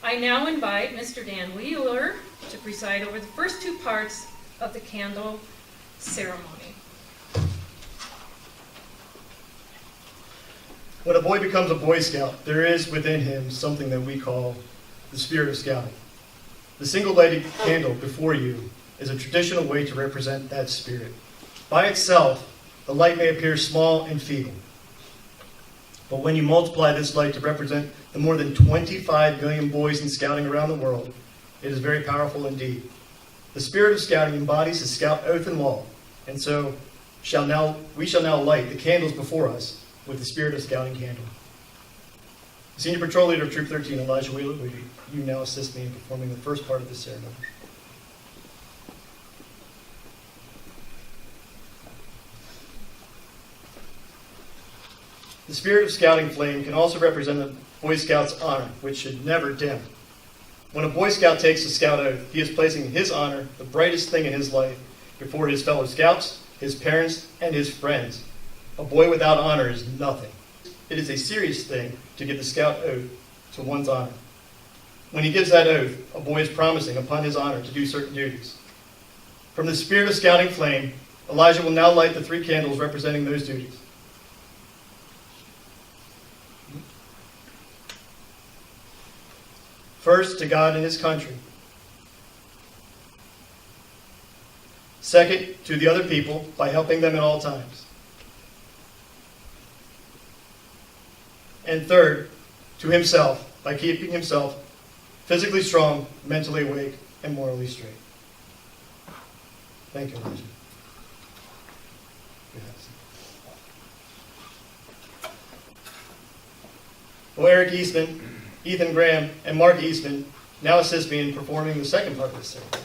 I now invite Mr. Dan Wheeler to preside over the first two parts of the candle ceremony. When a boy becomes a Boy Scout, there is within him something that we call the spirit of scouting. The single lighted candle before you is a traditional way to represent that spirit. By itself, the light may appear small and feeble. But when you multiply this light to represent the more than 25 million boys in scouting around the world, it is very powerful indeed. The spirit of scouting embodies the scout oath and law, and so we shall now light the candles before us with the spirit of scouting candle. Senior Patrol Leader of Troop 13, Elijah Wheeler, will you now assist me in performing the first part of this ceremony? The spirit of scouting flame can also represent a Boy Scout's honor, which should never dim. When a Boy Scout takes a scout oath, he is placing his honor, the brightest thing in his life, before his fellow scouts, his parents, and his friends. A boy without honor is nothing. It is a serious thing to give the scout oath to one's honor. When he gives that oath, a boy is promising upon his honor to do certain duties. From the spirit of scouting flame, Elijah will now light the 3 candles representing those duties. First, to God and his country. Second, to the other people by helping them at all times. And third, to himself by keeping himself physically strong, mentally awake, and morally straight. Thank you, Elijah. Well, Eric Eastman, Ethan Graham, and Mark Eastman now assist me in performing the second part of this ceremony.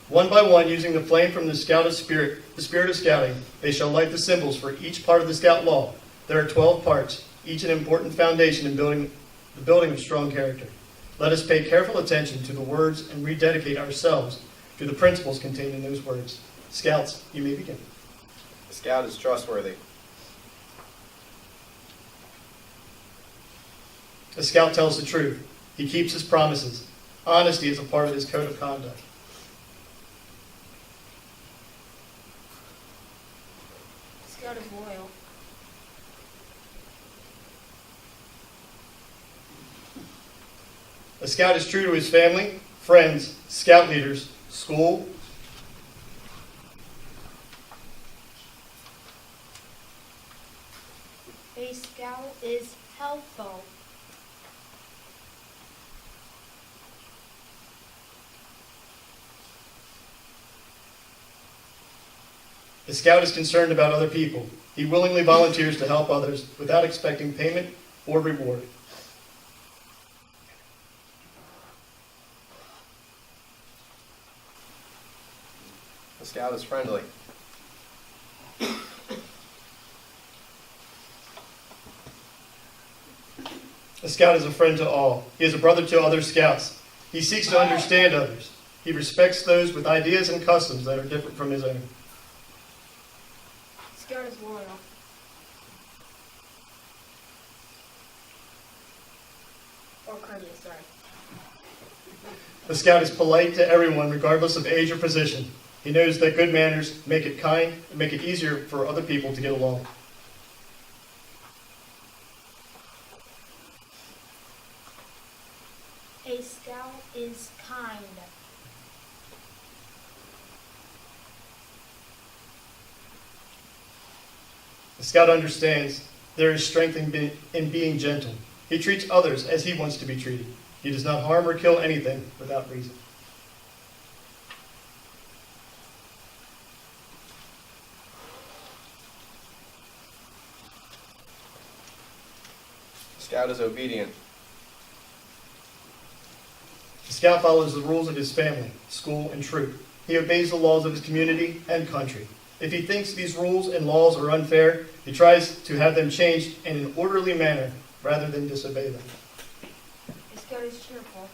One by one, using the flame from the spirit of scouting, they shall light the symbols for each part of the scout law. There are 12 parts, each an important foundation in the building of strong character. Let us pay careful attention to the words and rededicate ourselves to the principles contained in those words. Scouts, you may begin. The scout is trustworthy. A scout tells the truth. He keeps his promises. Honesty is a part of his code of conduct. Scout is loyal. A scout is true to his family, friends, scout leaders, school. A scout is helpful. A scout is concerned about other people. He willingly volunteers to help others without expecting payment or reward. The scout is friendly. A scout is a friend to all. He is a brother to other scouts. He seeks to understand others. He respects those with ideas and customs that are different from his own. Scout is loyal. Or courteous, sorry. A scout is polite to everyone regardless of age or position. He knows that good manners make it kind and make it easier for other people to get along. A scout is kind. A scout understands there is strength in being gentle. He treats others as he wants to be treated. He does not harm or kill anything without reason. The scout is obedient. The scout follows the rules of his family, school, and troop. He obeys the laws of his community and country. If he thinks these rules and laws are unfair, he tries to have them changed in an orderly manner rather than disobey them. A scout is cheerful.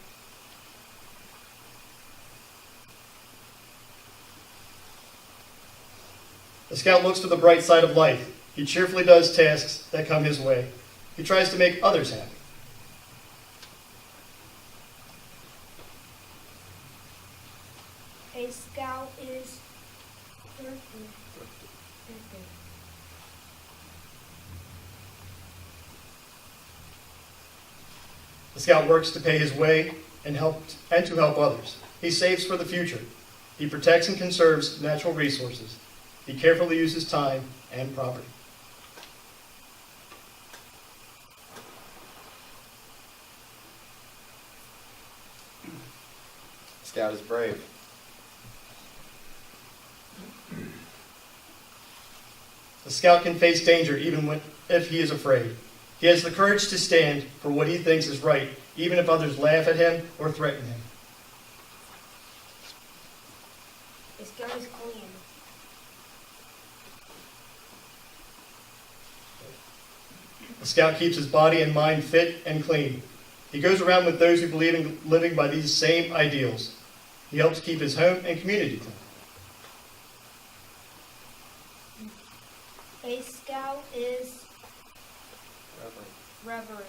The scout looks to the bright side of life. He cheerfully does tasks that come his way. He tries to make others happy. A scout is thrifty. The scout works to pay his way and to help others. He saves for the future. He protects and conserves natural resources. He carefully uses time and property. Scout is brave. The scout can face danger even if he is afraid. He has the courage to stand for what he thinks is right, even if others laugh at him or threaten him. A scout is clean. The scout keeps his body and mind fit and clean. He goes around with those who believe in living by these same ideals. He helps keep his home and community clean. A scout is Reverend. reverent.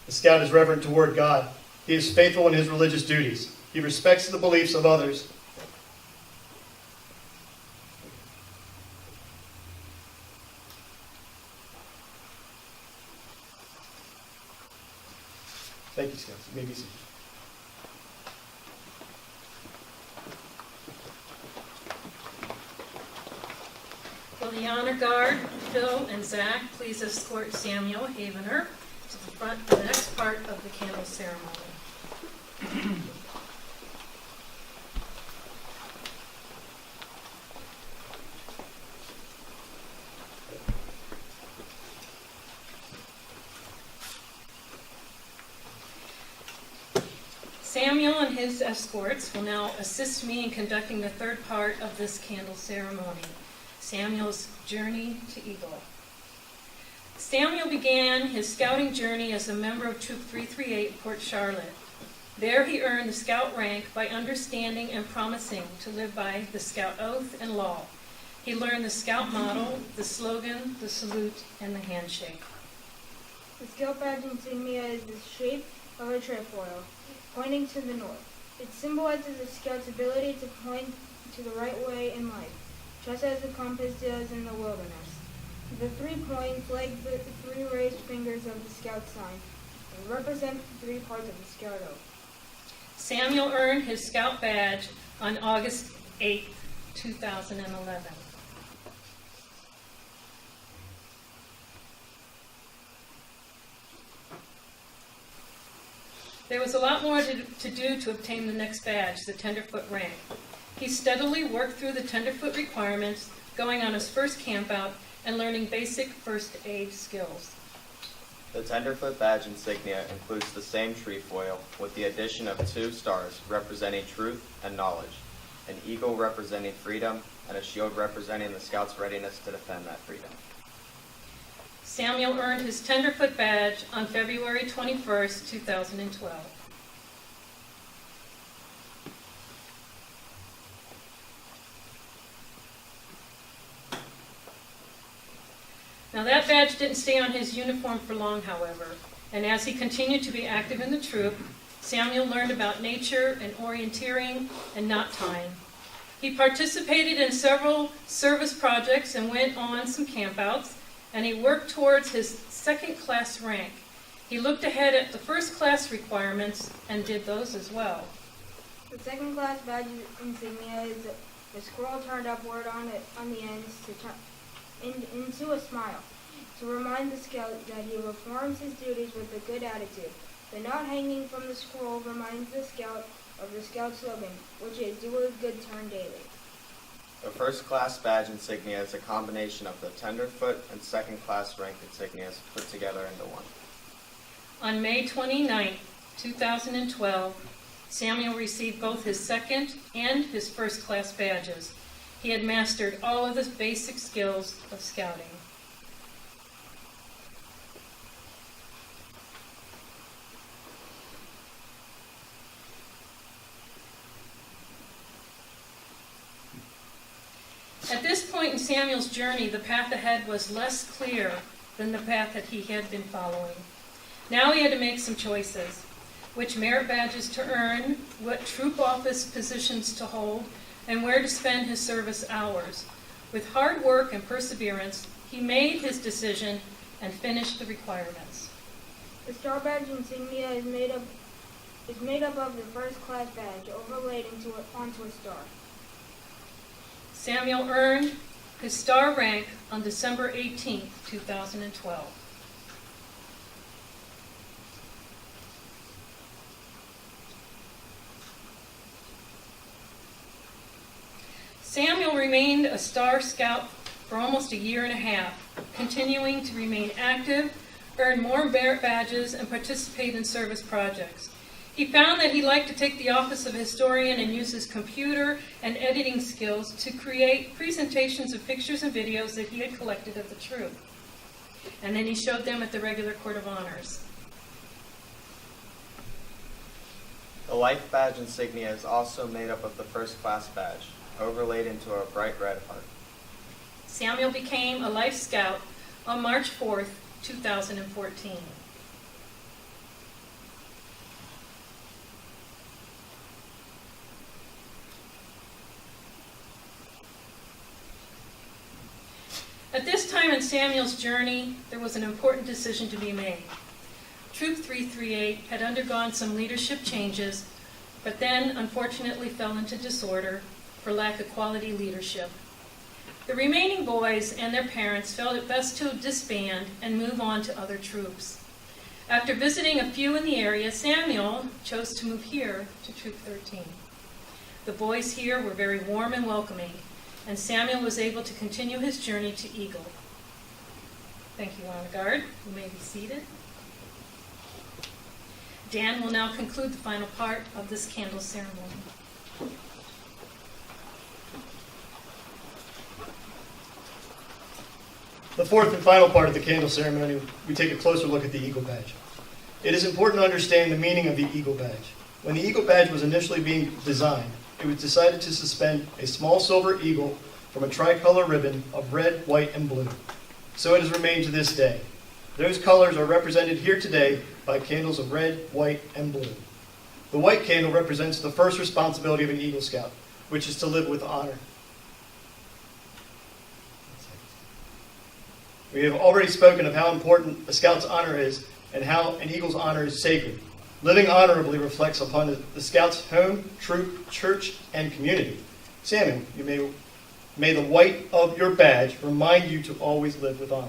The scout is reverent toward God. He is faithful in his religious duties. He respects the beliefs of others. Thank you, Scouts. You may be seated. Will the honor guard, Phil and Zach, please escort Samuel Havener to the front for the next part of the candle ceremony. Samuel and his escorts will now assist me in conducting the third part of this candle ceremony, Samuel's journey to Eagle. Samuel began his scouting journey as a member of Troop 338 Port Charlotte. There he earned the scout rank by understanding and promising to live by the scout oath and law. He learned the scout model, the slogan, the salute, and the handshake. The scout badge insignia is the shape of a trefoil, pointing to the north. It symbolizes a scout's ability to point to the right way in life, just as the compass does in the wilderness. The 3 points, like the 3 raised fingers of the scout sign, represent the 3 parts of the scout oath. Samuel earned his scout badge on August 8, 2011. There was a lot more to do to obtain the next badge, the tenderfoot rank. He steadily worked through the tenderfoot requirements, going on his first camp out and learning basic first aid skills. The tenderfoot badge insignia includes the same trefoil with the addition of 2 stars representing truth and knowledge, an eagle representing freedom, and a shield representing the scout's readiness to defend that freedom. Samuel earned his tenderfoot badge on February 21, 2012. Now that badge didn't stay on his uniform for long, however, and as he continued to be active in the troop, Samuel learned about nature and orienteering and knot tying. He participated in several service projects and went on some campouts, and he worked towards his second-class rank. He looked ahead at the first-class requirements and did those as well. The second class badge insignia is a scroll turned upward on the ends to turn into a smile, to remind the scout that he performs his duties with a good attitude. The knot hanging from the scroll reminds the scout of the scout slogan, which is "Do a good turn daily." The first class badge insignia is a combination of the tenderfoot and second class rank insignias put together into one. On May 29, 2012, Samuel received both his second and his first-class badges. He had mastered all of the basic skills of scouting. this point in Samuel's journey, the path ahead was less clear than the path that he had been following. Now he had to make some choices: which merit badges to earn, what troop office positions to hold, and where to spend his service hours. With hard work and perseverance, he made his decision and finished the requirements. The star badge insignia is made up of the first class badge overlaid onto a star. Samuel earned his star rank on December 18, 2012. Samuel remained a Star Scout for almost a year and a half, continuing to remain active, earn more merit badges, and participate in service projects. He found that he liked to take the office of historian and use his computer and editing skills to create presentations of pictures and videos that he had collected of the troop. And then he showed them at the regular Court of Honors. The life badge insignia is also made up of the first class badge, overlaid into a bright red heart. Samuel became a Life Scout on March 4th, 2014. At this time in Samuel's journey, there was an important decision to be made. Troop 338 had undergone some leadership changes, but then unfortunately fell into disorder for lack of quality leadership. The remaining boys and their parents felt it best to disband and move on to other troops. After visiting a few in the area, Samuel chose to move here to Troop 13. The boys here were very warm and welcoming, and Samuel was able to continue his journey to Eagle. Thank you, Honor Guard. You may be seated. Dan will now conclude the final part of this candle ceremony. The fourth and final part of the candle ceremony, we take a closer look at the Eagle Badge. It is important to understand the meaning of the Eagle Badge. When the Eagle Badge was initially being designed, it was decided to suspend a small silver eagle from a tricolor ribbon of red, white, and blue. So it has remained to this day. Those colors are represented here today by candles of red, white, and blue. The white candle represents the first responsibility of an Eagle Scout, which is to live with honor. We have already spoken of how important a Scout's honor is and how an Eagle's honor is sacred. Living honorably reflects upon the Scout's home, troop, church, and community. Samuel, may the white of your badge remind you to always live with honor.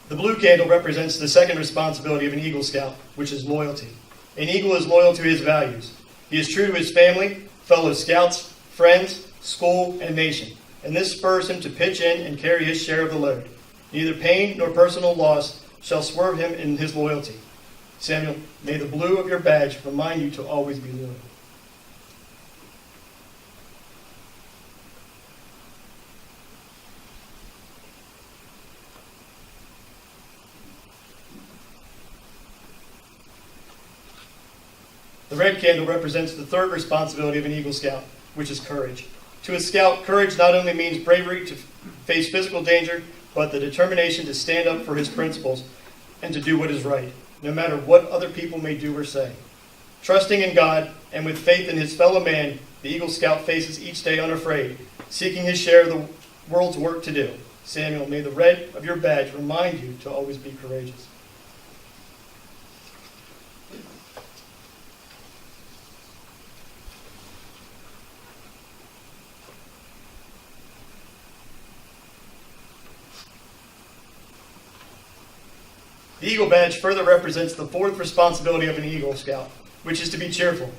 The blue candle represents the second responsibility of an Eagle Scout, which is loyalty. An Eagle is loyal to his values. He is true to his family, fellow Scouts, friends, school, and nation, and this spurs him to pitch in and carry his share of the load. Neither pain nor personal loss shall swerve him in his loyalty. Samuel, may the blue of your badge remind you to always be loyal. The red candle represents the third responsibility of an Eagle Scout, which is courage. To a Scout, courage not only means bravery to face physical danger, but the determination to stand up for his principles and to do what is right, no matter what other people may do or say. Trusting in God and with faith in his fellow man, the Eagle Scout faces each day unafraid, seeking his share of the world's work to do. Samuel, may the red of your badge remind you to always be courageous. The Eagle Badge further represents the fourth responsibility of an Eagle Scout, which is to be cheerful.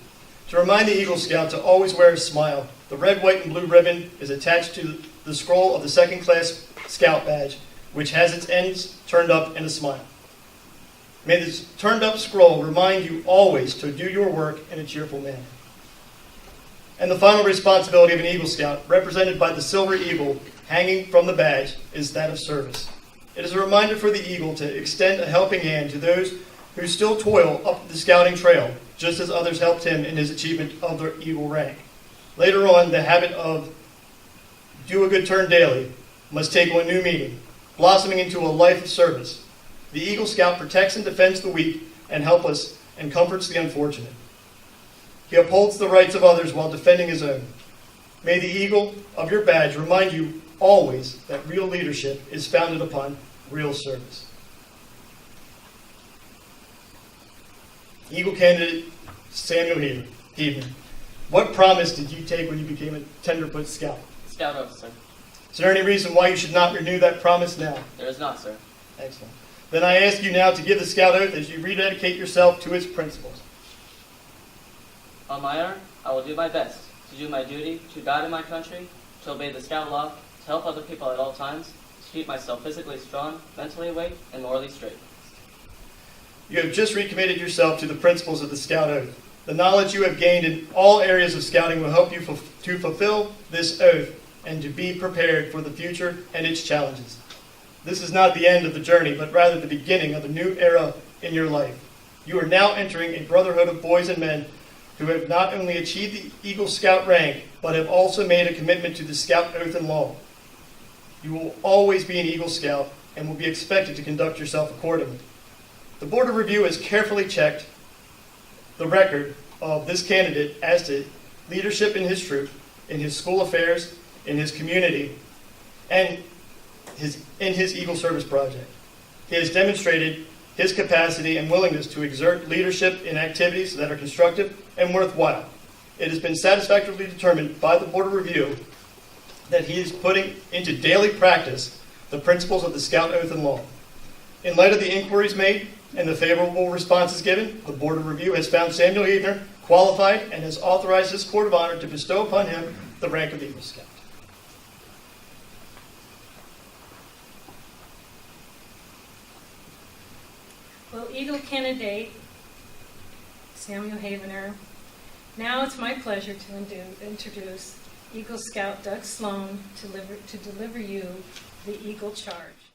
To remind the Eagle Scout to always wear a smile, the red, white, and blue ribbon is attached to the scroll of the second class Scout Badge, which has its ends turned up in a smile. May this turned up scroll remind you always to do your work in a cheerful manner. And the final responsibility of an Eagle Scout, represented by the silver eagle, hanging from the badge is that of service. It is a reminder for the Eagle to extend a helping hand to those who still toil up the scouting trail, just as others helped him in his achievement of the Eagle rank. Later on, the habit of do a good turn daily must take on new meaning, blossoming into a life of service. The Eagle Scout protects and defends the weak and helpless and comforts the unfortunate. He upholds the rights of others while defending his own. May the eagle of your badge remind you always that real leadership is founded upon real service. Eagle candidate Samuel Heaven, what promise did you take when you became a tenderfoot scout? Scout oath, sir. Is there any reason why you should not renew that promise now? There is not, sir. Excellent. Then I ask you now to give the scout oath as you rededicate yourself to its principles. On my honor, I will do my best to do my duty to God and my country, to obey the scout law, to help other people at all times, to keep myself physically strong, mentally awake, and morally straight. You have just recommitted yourself to the principles of the Scout Oath. The knowledge you have gained in all areas of scouting will help you to fulfill this oath and to be prepared for the future and its challenges. This is not the end of the journey, but rather the beginning of a new era in your life. You are now entering a brotherhood of boys and men who have not only achieved the Eagle Scout rank, but have also made a commitment to the Scout Oath and Law. You will always be an Eagle Scout and will be expected to conduct yourself accordingly. The Board of Review has carefully checked the record of this candidate as to leadership in his troop, in his school affairs, in his community, and in his Eagle Service Project. He has demonstrated his capacity and willingness to exert leadership in activities that are constructive and worthwhile. It has been satisfactorily determined by the Board of Review that he is putting into daily practice the principles of the Scout Oath and Law. In light of the inquiries made and the favorable responses given, the Board of Review has found Samuel Heathner qualified and has authorized this Court of Honor to bestow upon him the rank of Eagle Scout. Well, Eagle candidate Samuel Havener, now it's my pleasure to introduce Eagle Scout Doug Sloan to deliver you the Eagle Charge.